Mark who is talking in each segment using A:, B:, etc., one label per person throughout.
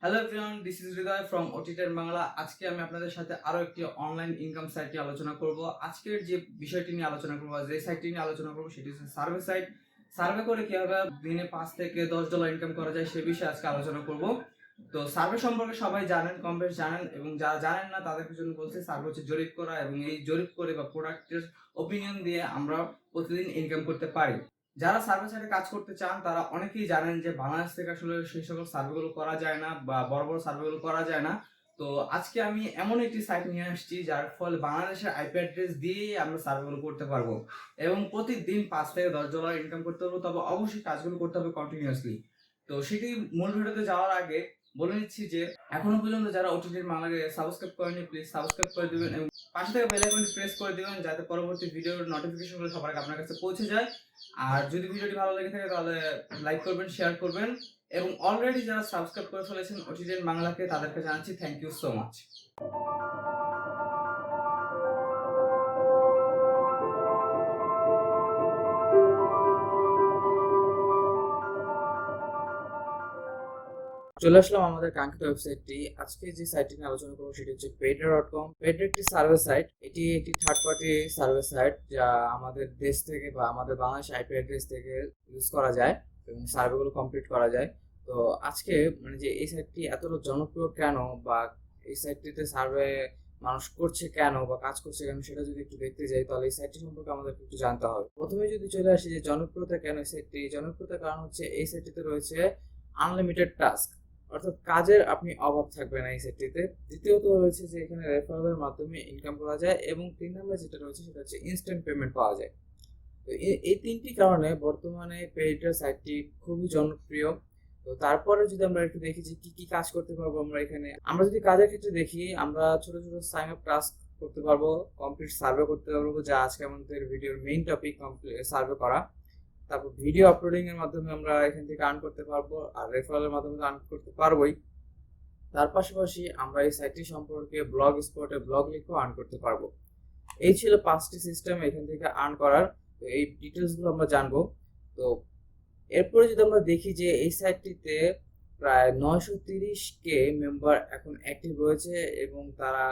A: Hello everyone, this is Hridoy from ওটিটের বাংলা। আজকে আমি আপনাদের সাথে আরো একটি অনলাইন ইনকাম সাইট নিয়ে আলোচনা করব। আজকের যে বিষয়টি নিয়ে আলোচনা করব, যে সাইটটি নিয়ে আলোচনা করব সেটি হচ্ছে সার্ভে সাইট। সার্ভে করে কিভাবে দিনে $5 থেকে $10 ইনকাম করা যায় সে বিষয়ে আজকে আলোচনা করব। তো সার্ভে সম্পর্কে সবাই জানেন, কম বেশ জানেন, এবং যারা জানেন না তাদের জন্য বলছি সার্ভে হচ্ছে জরিপ করা, এবং এই জরিপ করে বা প্রোডাক্টের ওপিনিয়ন দিয়ে আমরা প্রতিদিন ইনকাম করতে পারি। যারা সার্ভে সাইটে কাজ করতে চান তারা অনেকেই জানেন যে বাংলাদেশ থেকে আসলে সেই সকল সার্ভেগুলো করা যায় না বা বড় বড় সার্ভেগুলো করা যায় না। তো আজকে আমি এমন একটি সাইট নিয়ে আসছি যার ফলে বাংলাদেশের আইপি অ্যাড্রেস দিয়েই আমরা সার্ভেগুলো করতে পারবো এবং প্রতিদিন $5 থেকে $10 ইনকাম করতে পারবো। তবে অবশ্যই কাজগুলো করতে হবে কন্টিনিউয়াসলি। তো সেটি মূল ভিডিওতে যাওয়ার আগে বলে নিচ্ছি যে এখনো পর্যন্ত যারা ওটিটির বাংলাকে সাবস্ক্রাইব করেনি প্লিজ সাবস্ক্রাইব করে দিবেন এবং পাশে থেকে বেল আইকনটি প্রেস করে দিবেন যাতে পরবর্তী ভিডিওর নোটিফিকেশনগুলো সবার আগে আপনার কাছে পৌঁছে যায়। আর যদি ভিডিওটি ভালো লেগে থাকে তাহলে লাইক করবেন, শেয়ার করবেন, এবং অলরেডি যারা সাবস্ক্রাইব করে ফেলেছেন ওটিটিএন বাংলাকে তাদেরকে জানাচ্ছি থ্যাংক ইউ সো মাচ। চলে আসলাম আমাদের কাঙ্ক্ষিত ওয়েবসাইটটি। আজকে যে সাইটটি নিয়ে আলোচনা করবো সেটি হচ্ছে payda.com। payda একটি সার্ভে সাইট। এটি একটি থার্ড পার্টি সার্ভে সাইট যা আমাদের দেশ থেকে বা আমাদের বাংলাদেশ আইপি অ্যাড্রেস থেকে ইউজ করা যায় এবং সার্ভেগুলো কমপ্লিট করা যায়। তো আজকে যে এই সাইটটি এতটা জনপ্রিয় কেন, বা এই সাইটটিতে সার্ভে মানুষ করছে কেন বা কাজ করছে কেন, সেটা যদি একটু দেখতে যাই তাহলে এই সাইটটি সম্পর্কে আমাদের একটু জানতে হবে। প্রথমে যদি চলে আসি যে জনপ্রিয়তা কেন এই সাইটটি, জনপ্রিয়তার কারণ হচ্ছে এই সাইটটিতে রয়েছে আনলিমিটেড টাস্ক, অর্থাৎ কাজের আপনি অভাব থাকবে না এই সেটটিতে। দ্বিতীয়ত রয়েছে যে এখানে রেফারেলের মাধ্যমে ইনকাম করা যায়, এবং 3 নম্বরে যেটা রয়েছে সেটা হচ্ছে ইনস্ট্যান্ট পেমেন্ট পাওয়া যায়। তো এই তিনটি কারণে বর্তমানে পেইডা সাইটটি খুবই জনপ্রিয়। তো তারপরে যদি আমরা একটু দেখি যে কি কি কাজ করতে পারবো আমরা এখানে, আমরা যদি কাজের ক্ষেত্রে দেখি আমরা ছোট ছোট সাইন আপ টাস্ক করতে পারবো, কমপ্লিট সার্ভে করতে পারবো, যা আজকে আমাদের ভিডিওর মেইন টপিক, কমপ্লিট সার্ভে করা। তারপর ভিডিও আপলোডিং এর মাধ্যমে আমরা এখান থেকে আর্ন করতে পারবো, আর রেফারেলের মাধ্যমে আর্ন করতে পারবোই। তার পাশাপাশি আমরা এই সাইটটি সম্পর্কে ব্লগ স্পটে ব্লগ লিখেও আর্ন করতে পারবো। এই ছিল 5টি সিস্টেম এখান থেকে আর্ন করার। তো এই ডিটেলসগুলো আমরা জানবো। তো এরপরে যদি আমরা দেখি যে এই সাইটটিতে প্রায় 930K মেম্বার এখন অ্যাক্টিভ রয়েছে, এবং তারা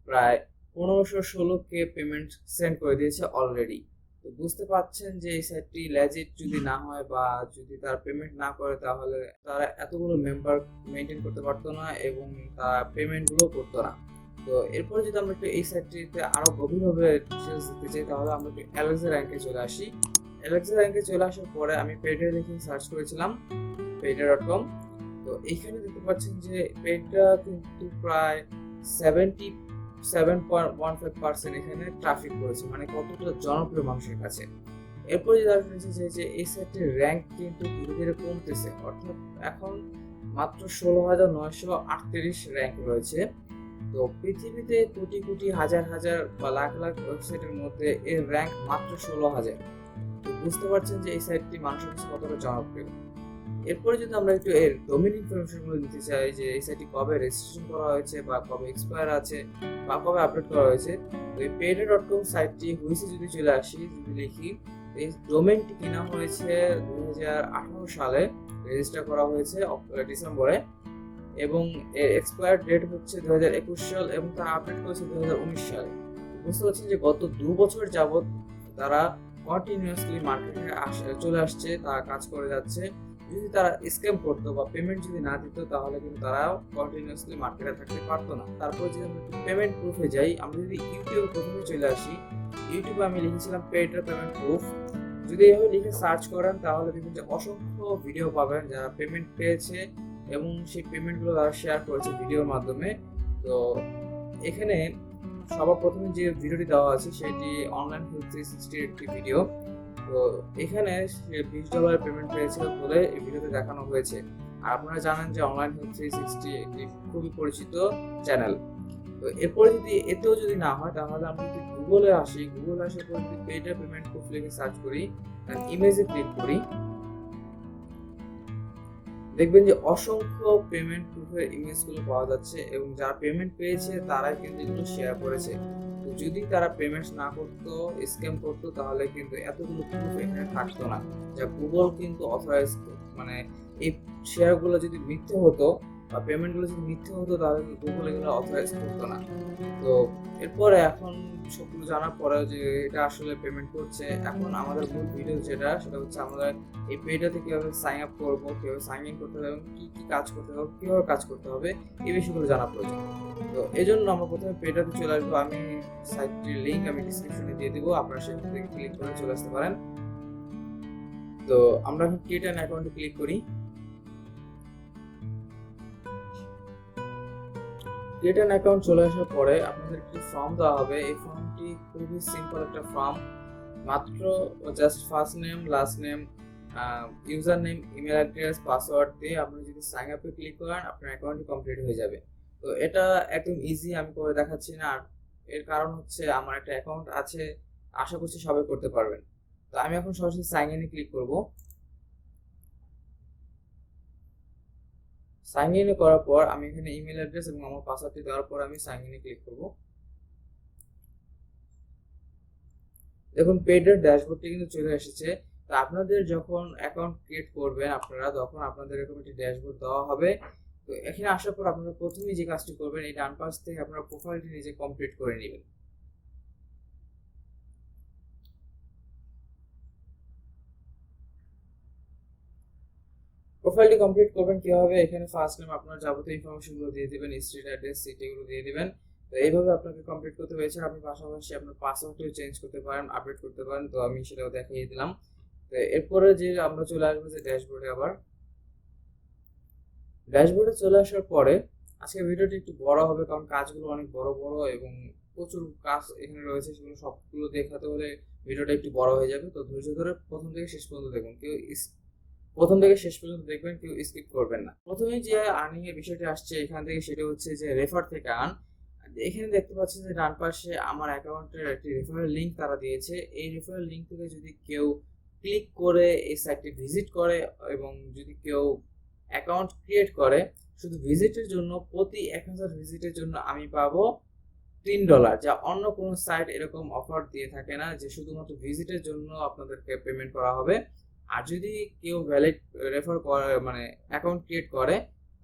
A: প্রায় 1516K পেমেন্ট সেন্ড করে দিয়েছে অলরেডি। তো বুঝতে পারছেন যে এই সাইটটি লেজিট যদি না হয় বা যদি তারা পেমেন্ট না করে তাহলে তারা এতগুলো মেম্বার মেনটেন করতে পারতো না এবং তারা পেমেন্টগুলো করতো না। তো এরপরে যদি আমরা একটু এই সাইটটিতে আরো গভীরভাবে ডিটেলস দিতে চাই তাহলে আমরা একটু অ্যালেক্সা র্যাঙ্কে চলে আসি। অ্যালেক্সা র্যাঙ্কে চলে আসার পরে আমি পেইডা লিখে সার্চ করেছিলাম payda.com। তো এখানে দেখতে পাচ্ছেন যে পেইডা কিন্তু প্রায় 77.15% এখানে ট্রাফিক রয়েছে, মানে কতটা জনপ্রিয় মানুষের কাছে। এরপরে যেটা শুনেছি যে এই সাইটের র্যাঙ্ক কিন্তু ধীরে ধীরে কমতেছে, অর্থাৎ এখন মাত্র 16,938 র্যাঙ্ক রয়েছে। তো পৃথিবীতে কোটি কোটি হাজার হাজার বা লাখ লাখ ওয়েবসাইটের মধ্যে এর র্যাঙ্ক মাত্র 16,000। তো বুঝতে পারছেন যে এই সাইটটি মানুষের কাছে কতটা জনপ্রিয়। এরপরে যদি আমরা একটু এর ডোমেইন ইনফরমেশনগুলো দিতে চাই যে এই সাইটটি কবে রেজিস্ট্রেশন করা হয়েছে বা কবে এক্সপায়ার আছে বা কবে আপডেট করা হয়েছে। তো এই payda.com সাইটটি হুইসে যদি চলে আসি, যদি লিখি, এই ডোমেইনটি কেনা হয়েছে 2018 সালে, রেজিস্টার করা হয়েছে ডিসেম্বরে, এবং এর এক্সপায়ার ডেট হচ্ছে 2021 সাল, এবং তারা আপডেট করেছে 2019 সালে। বুঝতে পারছেন যে গত 2 বছর যাবত তারা কন্টিনিউয়াসলি মার্কেটে চলে আসছে, তারা কাজ করে যাচ্ছে। যদি তারা স্ক্যাম করতো বা পেমেন্ট যদি না দিত তাহলে কিন্তু তারাও কন্টিনিউয়াসলি মার্কেটে থাকতে পারতো না। তারপর যদি আমরা পেমেন্ট প্রুফে যাই, আমরা যদি ইউটিউবে প্রথমে চলে আসি, ইউটিউবে আমি লিখেছিলাম পেইডা পেমেন্ট প্রুফ। যদি এভাবে লিখে সার্চ করেন তাহলে দেখবেন যে অসংখ্য ভিডিও পাবেন যারা পেমেন্ট পেয়েছে এবং সেই পেমেন্টগুলো তারা শেয়ার করেছে ভিডিওর মাধ্যমে। তো এখানে সবার প্রথমে যে ভিডিওটি দেওয়া আছে সেটি অনলাইন হেলথ 360 একটি ভিডিও। তো এখানে সে $20 পেমেন্ট পেয়েছিল বলে এই ভিডিওতে দেখানো হয়েছে। আর আপনারা জানেন যে অনলাইন হেলথ 360 একটি খুবই পরিচিত চ্যানেল। তো এরপরে যদি এতেও যদি না হয় তাহলে আমরা যদি গুগলে আসি, গুগলে আসার পর যদি পেইডা পেমেন্ট প্রুফ লিখে সার্চ করি, ইমেজে ক্লিক করি, দেখবেন যে অসংখ্য পেমেন্ট প্রুফের ইমেজগুলো পাওয়া যাচ্ছে, এবং যারা পেমেন্ট পেয়েছে তারাই কিন্তু এগুলো শেয়ার করেছে। তো যদি তারা পেমেন্ট না করতো, স্ক্যাম করতো, তাহলে কিন্তু এতগুলো প্রুফ এখানে থাকতো না, যা গুগল কিন্তু অথরাইজ, মানে এই শেয়ারগুলো যদি মিথ্যে হতো বা পেমেন্টগুলো যদি মিথ্যে হতো তাহলে গুগল এগুলো অথরাইজ করতো না। তো এরপরে এখন সবগুলো জানার পরে যে এটা আসলে পেমেন্ট করছে, এখন আমাদের মূল ভিডিও যেটা সেটা হচ্ছে আমরা এই পেজটাতে কিভাবে সাইন আপ করবো, কিভাবে সাইন ইন করতে হবে এবং কি কাজ করতে হবে, কিভাবে কাজ করতে হবে, এই বিষয়গুলো জানা প্রয়োজন। তো এই জন্য আমরা প্রথমে পেজটাতে চলে আসবো। আমি সাইটটির লিঙ্ক আমি ডিসক্রিপশনে দিয়ে দিব, আপনারা সেখান থেকে ক্লিক করে চলে আসতে পারেন। তো আমরা এখন ক্রিয়েট অ্যান অ্যাকাউন্টে ক্লিক করি। ক্রিয়েট অ্যান অ্যাকাউন্ট চলে আসার পরে আপনাদের একটি ফর্ম দেওয়া হবে। এই ফর্মটি খুবই সিম্পল একটা ফর্ম, মাত্র just first name, last name, user name, email address, password দিয়ে আপনি যদি সাইন আপে ক্লিক করেন আপনার অ্যাকাউন্টটি কমপ্লিট হয়ে যাবে। তো এটা একদম ইজি, আমি করে দেখাচ্ছি না। আর এর কারণ হচ্ছে আমার একটা অ্যাকাউন্ট আছে, আশা করছি সবাই করতে পারবেন। তো আমি এখন সরাসরি সাইন ইনে ক্লিক করব। সাইন ইন করার পর আমি এখানে ইমেল অ্যাড্রেস এবং আমার পাসওয়ার্ডটি দেওয়ার পর আমি সাইন ইনে ক্লিক করব। দেখুন পেডের ড্যাশবোর্ডটি কিন্তু চলে এসেছে। তো আপনাদের যখন অ্যাকাউন্ট ক্রিয়েট করবেন আপনারা, তখন আপনাদের এরকম একটি ড্যাশবোর্ড দেওয়া হবে। তো এখানে আসার পর আপনারা প্রথমেই যে কাজটি করবেন, এই ডান পাশ থেকে আপনারা প্রোফাইলটি নিজে কমপ্লিট করে নেবেন। প্রোফাইলটি কমপ্লিট করবেন কিভাবে, এখানে ফার্স্ট নেম আপনার যাবতীয় ইনফরমেশনগুলো দিয়ে দিবেন, স্ট্রিট অ্যাড্রেস, সিটিগুলো দিয়ে দিবেন। তো এইভাবে আপনাকে কমপ্লিট করতে হয়েছে। আপনি পাশাপাশি আপনার পাসওয়ার্ডটিও চেঞ্জ করতে পারেন, আপডেট করতে পারেন। তো আমি সেটাও দেখিয়ে দিলাম। তো এরপরে যে আমরা চলে আসবো যে ড্যাশবোর্ডে। আবার ড্যাশবোর্ডে চলে আসার পরে আজকে ভিডিওটি একটু বড় হবে, কারণ কাজগুলো অনেক বড় বড় এবং প্রচুর কাজ এখানে রয়েছে, সেগুলো সবগুলো দেখাতে হলে ভিডিওটা একটু বড় হয়ে যাবে। তো ধৈর্য ধরে প্রথম থেকে শেষ পর্যন্ত দেখুন, প্রথম থেকে শেষ পর্যন্ত দেখবেন, কেউ স্কিপ করবেন না। প্রথমেই যে আর্নিং এর বিষয়টি আসছে এখান থেকে, সেটা হচ্ছে যে রেফার থেকে আর্ন। এখানে দেখতে পাচ্ছেন যে ডান পাশে আমার অ্যাকাউন্টের একটি রেফারেল লিংক তারা দিয়েছে। এই রেফারেল লিংক থেকে যদি কেউ ক্লিক করে এই সাইটটি ভিজিট করে এবং যদি কেউ অ্যাকাউন্ট ক্রিয়েট করে, শুধু ভিজিটের জন্য প্রতি 1000 ভিজিটের জন্য আমি পাবো $3, যা অন্য কোনো সাইট এরকম অফার দিয়ে থাকে না যে শুধুমাত্র ভিজিটের জন্য আপনাদেরকে পেমেন্ট করা হবে। আর যদি কেউ ভ্যালিড রেফার করে মানে অ্যাকাউন্ট ক্রিয়েট করে,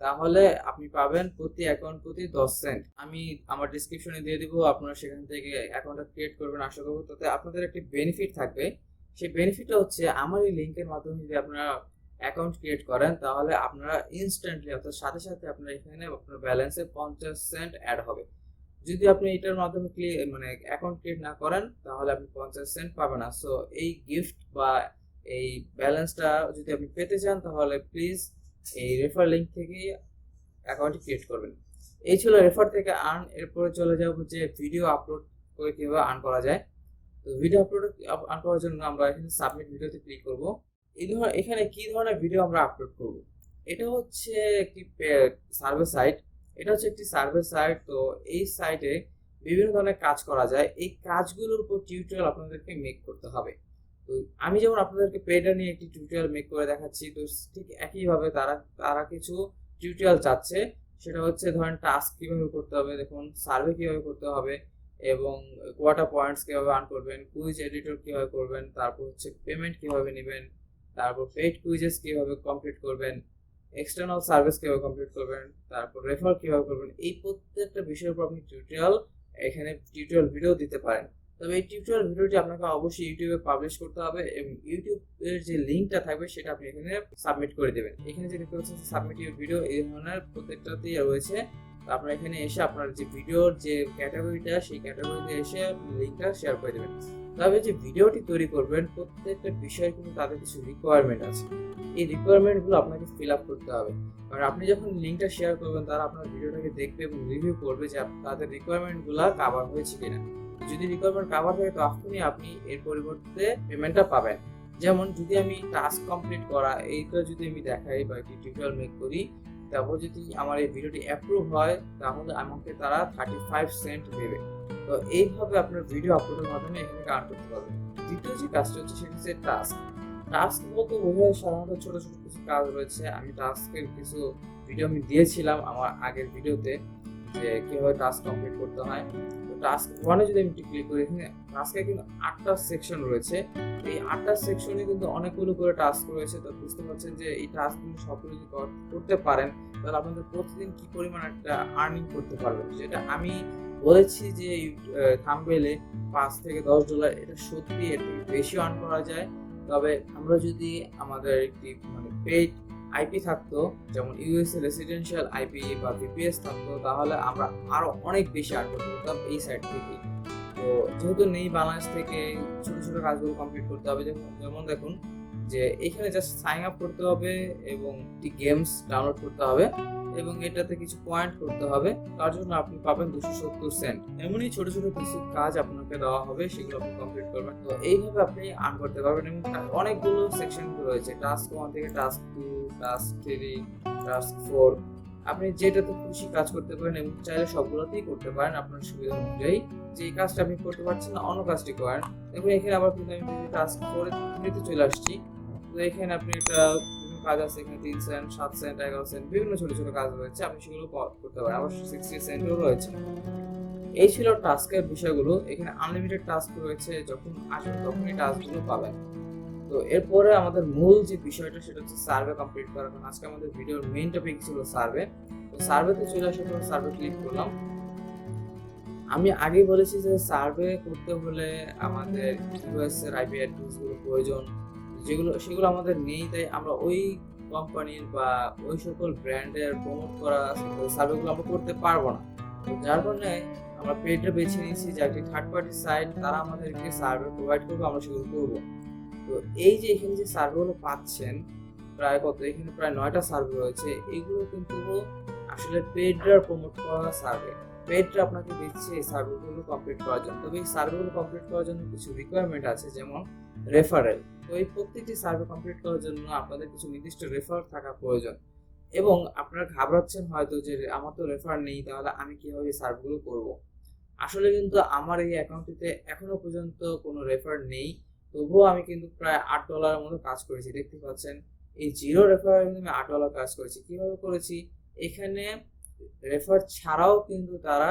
A: তাহলে আপনি পাবেন প্রতি অ্যাকাউন্ট প্রতি 10 সেন্ট। আমি আমার ডিসক্রিপশনে দিয়ে দিব, আপনারা সেখান থেকে অ্যাকাউন্টটা ক্রিয়েট করবেন। আশা করব তাতে আপনাদের একটি বেনিফিট থাকবে। সেই বেনিফিটটা হচ্ছে আমার এই লিঙ্কের মাধ্যমে যদি আপনারা অ্যাকাউন্ট ক্রিয়েট করেন, তাহলে আপনারা ইনস্ট্যান্টলি অর্থাৎ সাথে সাথে আপনার এখানে আপনার ব্যালেন্সে 50 সেন্ট অ্যাড হবে। যদি আপনি এটার মাধ্যমে মানে অ্যাকাউন্ট ক্রিয়েট না করেন, তাহলে আপনি 50 সেন্ট পাবেন না। সো এই গিফট বা এই ব্যালেন্সটা যদি আপনি পেতে চান, তাহলে প্লিজ এই রেফার লিঙ্ক থেকে অ্যাকাউন্টটি ক্রিয়েট করবেন। এই ছিল রেফার থেকে আর্ন। এরপরে চলে যাব যে ভিডিও আপলোড করে কিভাবে আর্ন করা যায়। তো ভিডিও আপলোড আর্ন করার জন্য আমরা এখানে সাবমিট ভিডিওতে ক্লিক করব। এখানে কি ধরনের ভিডিও আমরা আপলোড করব, এটা হচ্ছে একটি সার্ভে সাইট। এটা হচ্ছে একটি সার্ভে সাইট। তো এই সাইটে বিভিন্ন ধরনের কাজ করা যায়। এই কাজগুলোর উপর টিউটোরিয়াল আপনাদেরকে মেক করতে হবে। তো আমি যেমন আপনাদেরকে পেডার নিয়ে একটি টিউটোরিয়াল মেক করে দেখাচ্ছি, তো ঠিক একইভাবে তারা কিছু টিউটোরিয়াল চাচ্ছে। সেটা হচ্ছে ধরেন টাস্ক কিভাবে করতে হবে, দেখুন সার্ভে কিভাবে করতে হবে এবং কোয়াটা পয়েন্টস কিভাবে আর্ন করবেন, কুইজ এডিটর কিভাবে করবেন, তারপর হচ্ছে পেমেন্ট কিভাবে নেবেন, তারপর পেইড কুইজেস কিভাবে কমপ্লিট করবেন, এক্সটার্নাল সার্ভিস কিভাবে কমপ্লিট করবেন, তারপর রেফার কিভাবে করবেন। এই প্রত্যেকটা বিষয়ের উপর আপনি এখানে টিউটোরিয়াল ভিডিও দিতে পারেন। তবে এই টিউটোরিয়াল ভিডিওটি আপনাকে অবশ্যই ইউটিউবে পাবলিশ করতে হবে এবং ইউটিউবের যে লিঙ্কটা থাকবে সেটা আপনি এখানে সাবমিট করে দেবেন। এখানে যে দেখতে পাচ্ছেন সাবমিট ইউর ভিডিও, এই ধরনের প্রত্যেকটাতেই রয়েছে। তো আপনারা এখানে এসে আপনার যে ভিডিওর যে ক্যাটাগরিটা, সেই ক্যাটাগরিতে এসে লিঙ্কটা শেয়ার করে দেবেন। তবে যে ভিডিওটি তৈরি করবেন, প্রত্যেকটা বিষয়ে কিন্তু তাদের কিছু রিকোয়ারমেন্ট আছে। এই রিকোয়ারমেন্টগুলো আপনাকে ফিল আপ করতে হবে। কারণ আপনি যখন লিঙ্কটা শেয়ার করবেন, তারা আপনার ভিডিওটাকে দেখবে এবং রিভিউ করবে যে তাদের রিকোয়ারমেন্টগুলো কাভার হয়েছে কিনা। যদি রিকোয়ারমেন্ট কাভার হয়, তখনই আপনি এর পরিবর্তে পেমেন্টটা পাবেন। যেমন যদি আমি টাস্ক কমপ্লিট করা এইটা যদি আমি দেখাই বা একটি টিউটোরিয়াল মেক করি, তারপর যদি আমার এই ভিডিওটি অ্যাপ্রুভ হয়, তাহলে আমাকে তারা 35 সেন্ট দেবে। তো এইভাবে আপনার ভিডিও আপলোডের মাধ্যমে এখানে আর্ন করতে পারবেন। দ্বিতীয় যে কাজটা হচ্ছে সেটা হচ্ছে টাস্ক বলতে বোঝায় সাধারণত ছোট ছোট কিছু কাজ রয়েছে। আমি টাস্কের কিছু ভিডিও আমি দিয়েছিলাম আমার আগের ভিডিওতে। যে কিভাবে টাস্ক কমপ্লিট করতে হয়। তো টাস্ক 1 যদি আমি ক্লিক করি, এখানে টাস্কে কিন্তু 8টা সেকশন রয়েছে। এই 8টা সেকশনে কিন্তু অনেকগুলো করে টাস্ক রয়েছে। তো বুঝতে পারছেন যে এই টাস্কগুলো সবগুলো যদি করতে পারেন তাহলে আপনাদের প্রতিদিন কি পরিমাণ একটা আর্নিং করতে পারবেন। যেটা আমি বলেছি যে থাম্বনেইলে $5 থেকে $10 এটা সত্যি এর থেকে বেশি আর্ন করা যায়। তবে আমরা যদি আমাদের একটি মানে পেইড আইপি থাকতো, যেমন ইউএসএ রেসিডেন্সিয়াল আইপি বা ভিপিএস থাকতো, তাহলে আমরা আরো অনেক বেশি আর্ন করতে পারতাম এই সাইট থেকে। তো যেহেতু নেই, বাংলাদেশ থেকে ছোট ছোট কাজগুলো কমপ্লিট করতে হবে। যেমন দেখুন যে এখানে জাস্ট সাইন আপ করতে হবে এবং একটি গেমস ডাউনলোড করতে হবে এবং এটাতে কিছু পয়েন্ট করতে হবে। তার জন্য আপনি পাবেন 270 সেন্ট। এমনই ছোট ছোট কিছু কাজ আপনাকে দেওয়া হবে, সেগুলো আপনি কমপ্লিট করবেন। তো এইভাবে আপনি আর্ন করতে পারবেন এবং অনেকগুলো সেকশন রয়েছে, টাস্ক 1 থেকে টাস্ক 2, টাস্ক 3, টাস্ক 4। আপনি যেটাতে খুশি কাজ করতে পারেন এবং চাইলে সবগুলোতেই করতে পারেন আপনার সুবিধা অনুযায়ী। যে এই কাজটা আপনি করতে পারছেন না, অন্য কাজটি করেন। দেখুন এখানে আবার কিন্তু আমি টাস্ক 4 এ চলে আসছি। তো এখানে আপনি একটা কাজ আছে, এখানে 3 সেন্ট, 7 সেন্ট, 11 সেন্ট বিভিন্ন ছোট ছোট কাজ রয়েছে, আপনি সেগুলো করতে পারেন। আবার 60 সেন্টও রয়েছে। এই ছিল টাস্কের বিষয়গুলো। এখানে আনলিমিটেড টাস্ক রয়েছে, যখন আসবেন তখনই টাস্কগুলো পাবেন। তো এরপরে আমাদের মূল যে বিষয়টা সেটা হচ্ছে সার্ভে কমপ্লিট করা। কারণ আজকে আমাদের ভিডিওর মেইন টপিক ছিল সার্ভে। তো সার্ভেতে চলে আসার পর সার্ভে ক্লিক করলাম। আমি আগেই বলেছি যে সার্ভে করতে হলে আমাদের ইউএস এর আইপি অ্যাড্রেস গুলো প্রয়োজন, সেগুলো আমাদের নেই। তাই আমরা ওই কোম্পানির বা ওই সকল ব্র্যান্ডের প্রমোট করা সার্ভেগুলো আমরা করতে পারবো না। তো যার কারণে আমরা পেডটা বেছে নিয়েছি, যে একটি থার্ড পার্টি সাইট তারা আমাদেরকে সার্ভে প্রোভাইড করবে, আমরা সেগুলো করবো। তো এই যে এখানে যে সার্ভেগুলো পাচ্ছেন প্রায় এখানে প্রায় 9টা সার্ভে রয়েছে। এগুলো কিন্তু আসলে পেডরা প্রমোট করা সার্ভে। পেডরা আপনাকে দিচ্ছে এই সার্ভেগুলো কমপ্লিট করার জন্য। তবে এই সার্ভেগুলো কমপ্লিট করার জন্য কিছু রিকোয়ারমেন্ট আছে, যেমন রেফারেল। তো এই প্রত্যেকটি সার্ভে কমপ্লিট করার জন্য আপনাদের কিছু নির্দিষ্ট রেফার থাকা প্রয়োজন। এবং আপনারা ঘাবড়াচ্ছেন হয়তো যে আমার তো রেফার নেই, তাহলে আমি কিভাবে এই সার্ভেগুলো করব। আসলে কিন্তু আমার এই অ্যাকাউন্টটিতে এখনো পর্যন্ত কোনো রেফার নেই, তবুও আমি কিন্তু প্রায় $8 মতো কাজ করেছি। দেখতে পাচ্ছেন এই জিরো রেফারে আমি $8 কাজ করেছি। কিভাবে করেছি? এখানে রেফার ছাড়াও কিন্তু তারা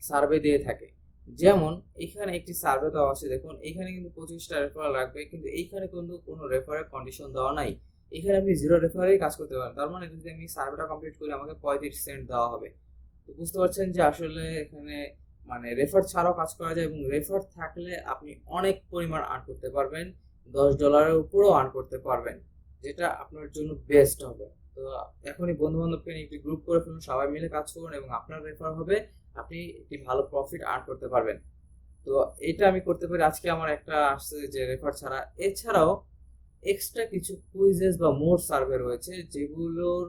A: সার্ভে দিয়ে থাকে। যেমন এখানে একটি সার্ভে দেওয়া আছে, দেখুন এখানে কিন্তু 25টা রেফার লাগবে, কিন্তু এইখানে কিন্তু কোনো রেফারের কন্ডিশন দেওয়া নাই। এখানে আপনি জিরো রেফারেই কাজ করতে পারেন। তার মানে যদি আমি সার্ভেটা কমপ্লিট করি আমাকে 35 সেন্ট দেওয়া হবে। তো বুঝতে পারছেন যে আসলে এখানে মানে রেফার ছাড়াও কাজ করা যায়, এবং রেফার থাকলে আপনি অনেক পরিমাণ আর্ন করতে পারবেন, $10 উপরেও আর্ন করতে পারবেন, যেটা আপনার জন্য বেস্ট হবে। তো এখনই বন্ধু বান্ধবকে নিয়ে একটি গ্রুপ করে ফেলুন, সবাই মিলে কাজ করুন এবং আপনার রেফার হবে, আপনি একটি ভালো প্রফিট আর্ন করতে পারবেন। তো এটা আমি করতে পারি। আজকে আমার একটা আসছে যে রেফার ছাড়া। এছাড়াও এক্সট্রা কিছু কুইজেস বা মোড সার্ভে রয়েছে, যেগুলোর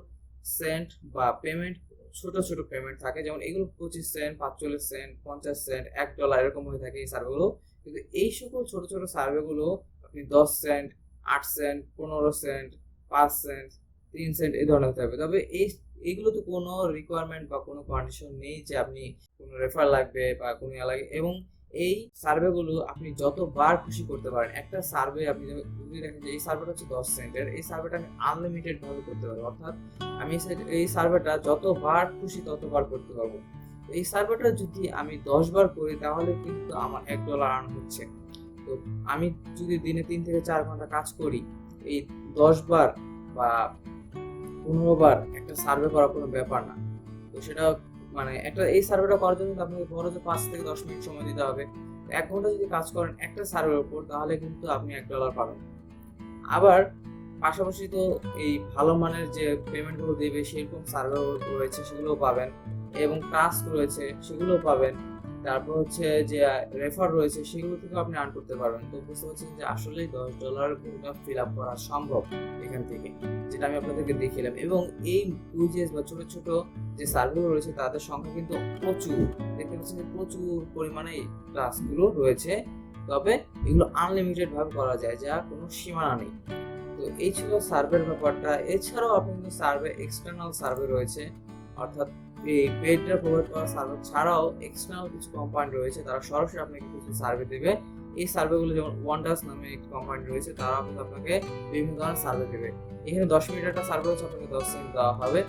A: সেন্ট বা পেমেন্ট ছোট ছোট পেমেন্ট থাকে। যেমন এগুলো 25 সেন্ট, 45 সেন্ট, 50 সেন্ট, $1 এরকম হয়ে থাকে এই সার্ভেগুলো। কিন্তু এই সকল ছোট ছোট সার্ভেগুলো আপনি 10 cent, 8 cent, 15 cent, 5 cent, 3 cent এই ধরনের হতে হবে। তবে এইগুলোতে কোনো রিকোয়ারমেন্ট বা কোনো কন্ডিশন নেই যে আপনি কোনো রেফার লাগবে বা কোনো লাগে। এবং এই সার্ভেগুলো আপনি যতবার খুশি করতে পারেন। একটা সার্ভে আপনি যদি দেখেন যে এই সার্ভেটা হচ্ছে 10 সেন্টের, এই সার্ভেটা আমি আনলিমিটেড ভাবে করতে পারবো। অর্থাৎ আমি এই সার্ভেটা যতবার খুশি ততবার করতে পারবো। এই সার্ভেটা যদি আমি 10 বার করি তাহলে কিন্তু আমার $1 আর্ন হচ্ছে। তো আমি যদি দিনে 3 থেকে 4 ঘন্টা কাজ করি, এই 10 বার বা 15 বার একটা সার্ভে করা কোনো ব্যাপার না। তো সেটা মানে এই সার্ভেটা করার জন্য আপনাকে ধরো যে 5 থেকে 10 মিনিট সময় দিতে হবে। 1 ঘন্টা যদি কাজ করেন একটা সার্ভের উপর, তাহলে কিন্তু আপনি $1 পাবেন। আবার পাশাপাশি তো এই ভালো মানের যে পেমেন্টগুলো দেবে সেরকম সার্ভার রয়েছে, সেগুলোও পাবেন, এবং টাস্ক রয়েছে সেগুলোও পাবেন। তারপর হচ্ছে যে রেফার রয়েছে, সেগুলো থেকেও আপনি আর্ন করতে পারবেন। তো বুঝতে পারছেন যে আসলেই $10 পুরোটা ফিল আপ করা সম্ভব এখান থেকে, যেটা আমি আপনাদেরকে দেখিলাম। এবং এই কুইজেস বা ছোট ছোট যে সার্ভেগুলো রয়েছে তাদের সংখ্যা কিন্তু প্রচুর। দেখতে পাচ্ছেন যে প্রচুর পরিমাণে টাস্কগুলো রয়েছে। তবে এগুলো আনলিমিটেড ভাবে করা যায়, যা কোনো সীমানা নেই। তো এই ছিল সার্ভের ব্যাপারটা। এছাড়াও আপনি কিন্তু সার্ভে এক্সটার্নাল সার্ভে রয়েছে, অর্থাৎ এই পেডটা প্রোভাইড করা সার্ভে ছাড়াও এক্সটার্নাল কিছু কোম্পানি রয়েছে, তারা সরাসরি আপনাকে কিছু সার্ভে দেবে। এই সার্ভেগুলো যেমন ওয়ান্ডার্স নামে একটি কোম্পানি রয়েছে, তারা কিন্তু আপনাকে বিভিন্ন ধরনের সার্ভে দেবে। এখানে 10 মিনিট একটা সার্ভে হচ্ছে, আপনাকে 10 সেন্ট দেওয়া হবে।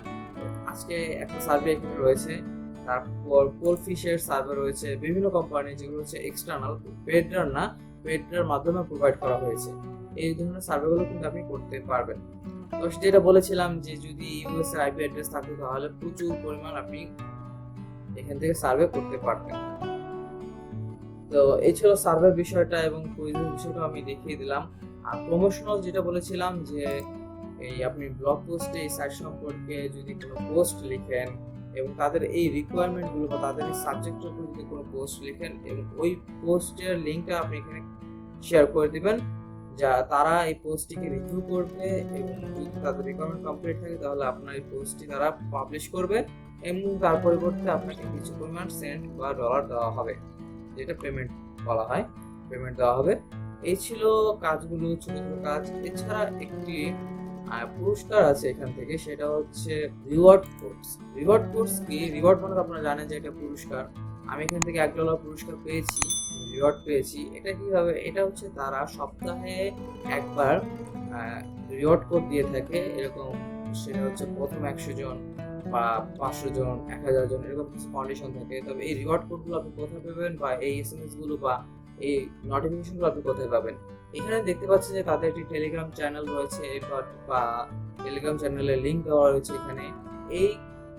A: আজকে একটা সার্ভে এখানে রয়েছে, তারপর কোলফিশের সার্ভার রয়েছে, বিভিন্ন কোম্পানি যেগুলো হচ্ছে এক্সটার্নাল, পেডরার না, পেডরার মাধ্যমে প্রোভাইড করা হয়েছে। এই ধরনের সার্ভেগুলো কিন্তু আপনি করতে পারবেন। তো যেটা বলেছিলাম যে যদি ইউএস এর আইপি অ্যাড্রেস থাকে তাহলে প্রচুর পরিমাণ আপনি এখান থেকে সার্ভে করতে পারবেন। তো এই ছিল সার্ভে বিষয়টা এবং কুইজের বিষয়টা আমি দেখিয়ে দিলাম। আর প্রমোশনাল যেটা বলেছিলাম যে এই আপনি ব্লগ পোস্টে এই সাইট সম্পর্কে যদি কোনো পোস্ট লিখেন এবং তাদের এই রিকোয়ারমেন্টগুলো বা তাদের এই সাবজেক্টের উপর যদি কোনো পোস্ট লিখেন এবং ওই পোস্টের লিঙ্কটা আপনি এখানে শেয়ার করে দিবেন, যা তারা এই পোস্টটিকে রিভিউ করবে এবং যদি তাদের রিকোয়ারমেন্ট কমপ্লিট থাকে তাহলে আপনার এই পোস্টটি তারা পাবলিশ করবে এবং তার পরিবর্তে আপনাকে কিছু পরিমাণ সেন্ট বা ডলার দেওয়া হবে, যেটা পেমেন্ট বলা হয়, পেমেন্ট দেওয়া হবে। এই ছিল কাজগুলো, ছোট ছোট কাজ। এছাড়া একটি পুরস্কার আছে এখান থেকে, সেটা হচ্ছে রিওয়ার্ড কোর্স। রিওয়ার্ড কোর্স কি? রিওয়ার্ড মানে আপনারা জানেন যে এটা পুরস্কার। আমি এখান থেকে $1 পুরস্কার পেয়েছি, রিওয়ার্ড পেয়েছি। এটা কিভাবে? এটা হচ্ছে তারা সপ্তাহে একবার রিওয়ার্ড কোড দিয়ে থাকে, এরকম। সেটা হচ্ছে প্রথম 100 জন বা 500 জন, 1000 জন, এরকম কিছু কন্ডিশন থাকে। তবে এই রিওয়ার্ড কোডগুলো আপনি কোথায় পাবেন বা এই এসএমএস গুলো বা এই নোটিফিকেশনগুলো আপনি কোথায় পাবেন? এখানে দেখতে পাচ্ছেন যে তাদের একটি টেলিগ্রাম চ্যানেল রয়েছে বা টেলিগ্রাম চ্যানেলের লিংক দেওয়া রয়েছে এখানে। এই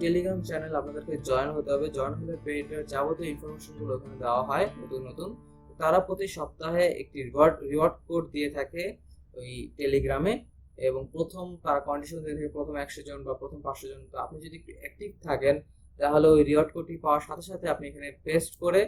A: টেলিগ্রাম চ্যানেল আপনাদেরকে জয়েন হতে হবে। জয়েন হলে পেইডের যাবতীয় ইনফরমেশনগুলো ওখানে দেওয়া হয় নতুন নতুন। তারা প্রতি সপ্তাহে একটি রিওয়ার্ড কোড দিয়ে থাকে ওই টেলিগ্রামে এবং প্রথম তারা কন্ডিশন দিয়ে থাকে প্রথম 100 জন বা প্রথম 500 জন। তো আপনি যদি একটু অ্যাক্টিভ থাকেন তাহলে ওই রিওয়ার্ড কোডটি পাওয়ার সাথে সাথে আপনি এখানে পেস্ট করে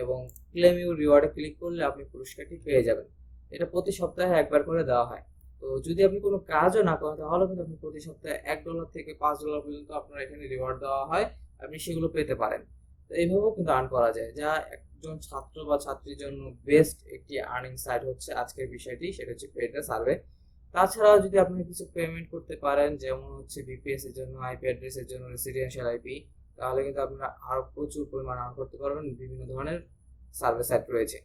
A: এবং ক্লেম ইউর রিওয়ার্ডে ক্লিক করলে আপনি পুরস্কারটি পেয়ে যাবেন। এটা প্রতি সপ্তাহে একবার করে দেওয়া হয়। তো যদি আপনি কোনো কাজও না করেন তাহলে কিন্তু আপনি প্রতি সপ্তাহে $1 থেকে $5 পর্যন্ত আপনার এখানে রিওয়ার্ড দেওয়া হয়, আপনি সেগুলো পেতে পারেন। তো এইভাবেও কিন্তু আর্ন করা যায়, যা একজন ছাত্র বা ছাত্রীর জন্য বেস্ট একটি আর্নিং সাইট হচ্ছে আজকের বিষয়টি, সেটা হচ্ছে পেইড সার্ভে। তাছাড়াও যদি আপনি কিছু পেমেন্ট করতে পারেন, যেমন হচ্ছে ভিপিএস এর জন্য, আইপি অ্যাড্রেসের জন্য, রেসিডেন্সিয়াল আইপি, তাহলে কিন্তু আপনারা আরো প্রচুর পরিমাণ আর্ন করতে পারবেন। বিভিন্ন ধরনের সার্ভে সাইট রয়েছে।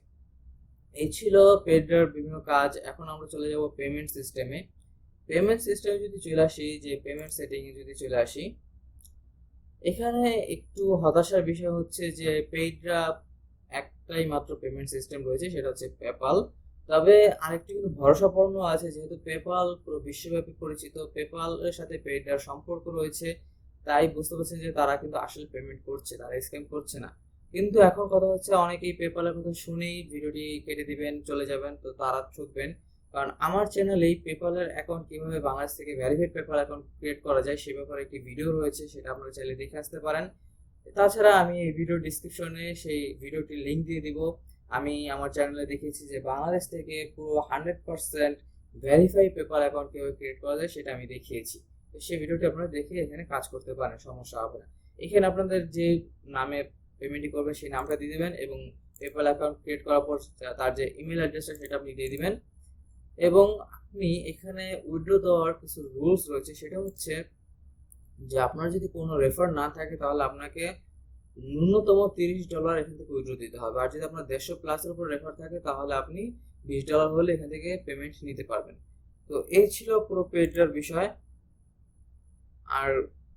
A: এই ছিল পেইডের বিভিন্ন কাজ। এখন আমরা চলে যাব পেমেন্ট সিস্টেমে। পেমেন্ট সিস্টেমে যদি চলে আসি, যে পেমেন্ট সেটিং এ যদি চলে আসি, এখানে একটু হতাশার বিষয় হচ্ছে যে পেইডরা একটাই মাত্র পেমেন্ট সিস্টেম রয়েছে, সেটা হচ্ছে পেপাল। তবে আরেকটি কিন্তু ভরসাপূর্ণ আছে, যেহেতু পেপাল পুরো বিশ্বব্যাপী পরিচিত, পেপাল এর সাথে পেইডার সম্পর্ক রয়েছে, তাই বুঝতে পারছেন যে তারা কিন্তু আসলে পেমেন্ট করছে, তারা স্ক্যাম করছে না। কিন্তু এখন কথা হচ্ছে অনেকেই পেপালের কথা শুনেই ভিডিওটি কেটে দিবেন, চলে যাবেন। তো তারা ঠকবেন, কারণ আমার চ্যানেলেই পেপালের অ্যাকাউন্ট কিভাবে বাংলাদেশ থেকে ভেরিফাইড পেপাল অ্যাকাউন্ট ক্রিয়েট করা যায় সে ব্যাপারে একটি ভিডিও রয়েছে, সেটা আপনারা চাইলে দেখে আসতে পারেন। তাছাড়া আমি এই ভিডিও ডিসক্রিপশনে সেই ভিডিওটির লিঙ্ক দিয়ে দিব। আমি আমার চ্যানেলে দেখিয়েছি যে বাংলাদেশ থেকে পুরো 100% ভেরিফাই পেপাল অ্যাকাউন্ট কিভাবে ক্রিয়েট করা যায় সেটা আমি দেখিয়েছি। তো সেই ভিডিওটি আপনারা দেখে এখানে কাজ করতে পারেন, সমস্যা হবে না। এখানে আপনাদের যে নামে পেমেন্টই করবেন সেই নামটা দিয়ে দিবেন এবং পেপাল অ্যাকাউন্ট ক্রিয়েট করার পর তার যে ইমেল অ্যাড্রেসটা সেটা আপনি দিয়ে দিবেন। এবং আপনি এখানে উইথড্র দেওয়ার কিছু রুলস রয়েছে, সেটা হচ্ছে যে আপনার যদি কোনো রেফার না থাকে তাহলে আপনাকে ন্যূনতম $30 এখান থেকে উইথড্র দিতে হবে। আর যদি আপনার 150+ উপর রেফার থাকে তাহলে আপনি $20 হলে এখান থেকে পেমেন্ট নিতে পারবেন। তো এই ছিল পুরো পেইডের বিষয়, আর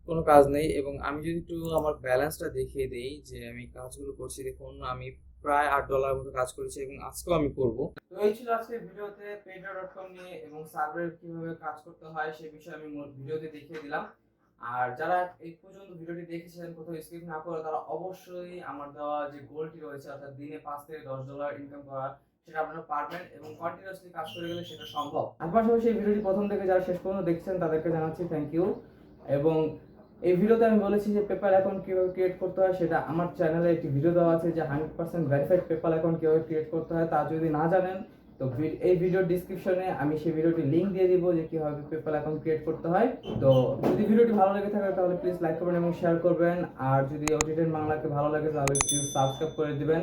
A: কোনো কাজ নেই। এবং আমি যদি একটু আমার ব্যালেন্সটা দেখিয়ে দিই যে আমি কাজগুলো করছি, দেখুন আমি প্রায় $8 মতো কাজ করেছি এবং আজকেও আমি করব। তো এই ছিল আজকের ভিডিওতে payda.com নিয়ে এবং সার্ভার কিভাবে কাজ করতে হয় সে বিষয়ে আমি ভিডিওতে দেখিয়ে দিলাম। আর যারা এই পর্যন্ত ভিডিওটি দেখেছেন কোথাও স্কিপ না করে, তারা অবশ্যই আমার দেওয়া যে গোলটি রয়েছে অর্থাৎ দিনে $5 থেকে $10 ইনকাম করা, সেটা আপনারা পারবেন এবং কন্টিনিউয়াসলি কাজ করে গেলে সেটা সম্ভব। আর পাশাপাশি এই ভিডিওটি প্রথম থেকে যারা শেষ পর্যন্ত দেখছেন তাদেরকে জানাচ্ছি থ্যাংক ইউ। এবং এই ভিডিওতে আমি বলেছি যে পেপাল অ্যাকাউন্ট কিভাবে ক্রিয়েট করতে হয়, সেটা আমার চ্যানেলে একটি ভিডিও দেওয়া আছে যে 100% ভেরিফাইড পেপাল অ্যাকাউন্ট কিভাবে ক্রিয়েট করতে হয়। তা যদি না জানেন তো এই ভিডিওর ডিসক্রিপশনে আমি সেই ভিডিওটির লিংক দিয়ে দিব যে কিভাবে পেপাল অ্যাকাউন্ট ক্রিয়েট করতে হয়। তো যদি ভিডিওটি ভালো লেগে থাকে তাহলে প্লিজ লাইক করবেন এবং শেয়ার করবেন। আর যদি OT10 বাংলাকে ভালো লাগে তাহলে প্লিজ সাবস্ক্রাইব করে দিবেন।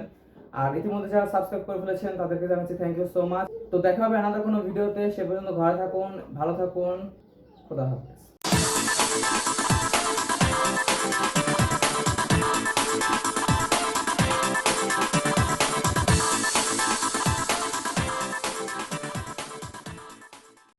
A: আর ইতিমধ্যে যারা সাবস্ক্রাইব করে ফেলেছেন তাদেরকে জানাচ্ছি থ্যাংক ইউ সো মাচ। তো দেখা হবে আলাদা কোনো ভিডিওতে, সে পর্যন্ত ঘরে থাকুন, ভালো থাকুন, খোদা হাফেজ।